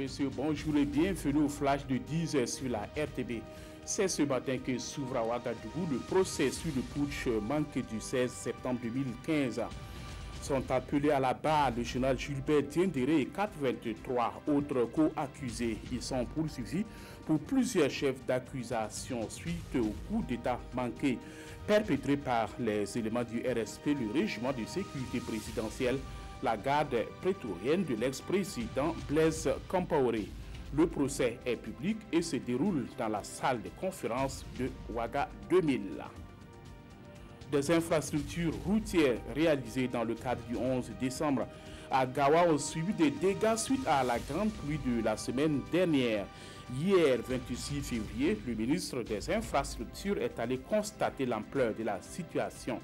messieurs, bonjour et bienvenue au flash de 10h sur la RTB. C'est ce matin que s'ouvre à Ouagadougou le procès sur le putsch manqué du 16 septembre 2015. Sont appelés à la barre le général Gilbert Diendéré et 423 autres co-accusés. Ils sont poursuivis pour plusieurs chefs d'accusation suite au coup d'État manqué perpétré par les éléments du RSP, le régiment de sécurité présidentielle, la garde prétorienne de l'ex-président Blaise Compaoré. Le procès est public et se déroule dans la salle de conférence de Ouaga 2000. Des infrastructures routières réalisées dans le cadre du 11 décembre à Gawa ont subi des dégâts suite à la grande pluie de la semaine dernière. Hier, 26 février, le ministre des Infrastructures est allé constater l'ampleur de la situation.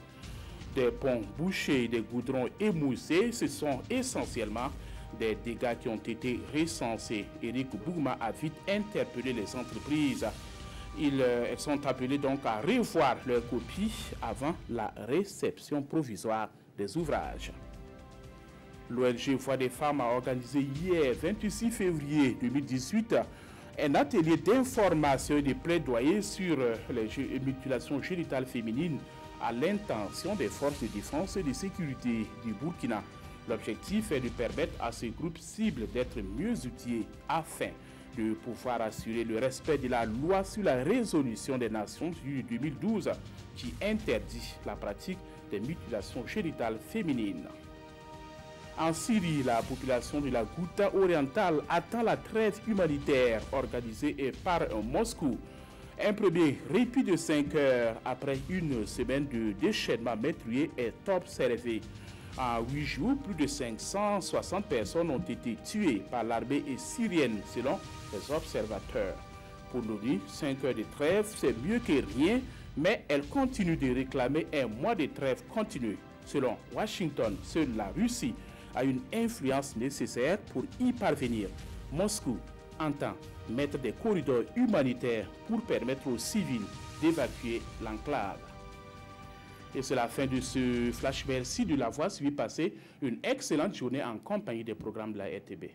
Des ponts bouchés et des goudrons émoussés, ce sont essentiellement des dégâts qui ont été recensés. Éric Bougma a vite interpellé les entreprises. Elles sont appelées donc à revoir leurs copies avant la réception provisoire des ouvrages. L'ONG Voix des femmes a organisé hier, 26 février 2018, un atelier d'information et de plaidoyer sur les mutilations génitales féminines à l'intention des forces de défense et de sécurité du Burkina. L'objectif est de permettre à ces groupes cibles d'être mieux outillés afin de pouvoir assurer le respect de la loi sur la résolution des Nations Unies de 2012 qui interdit la pratique des mutilations génitales féminines. En Syrie, la population de la Ghouta orientale attend la trêve humanitaire organisée par Moscou. Un premier répit de 5 heures après une semaine de déchaînement meurtrier est observé. En 8 jours, plus de 560 personnes ont été tuées par l'armée syrienne, selon les observateurs. Pour l'ONU, 5 heures de trêve, c'est mieux que rien, mais elle continue de réclamer un mois de trêve continue. Selon Washington, seule la Russie a une influence nécessaire pour y parvenir. Moscou entend mettre des corridors humanitaires pour permettre aux civils d'évacuer l'enclave. Et c'est la fin de ce flash. Merci de l'avoir suivi. Passer une excellente journée en compagnie des programmes de la RTB.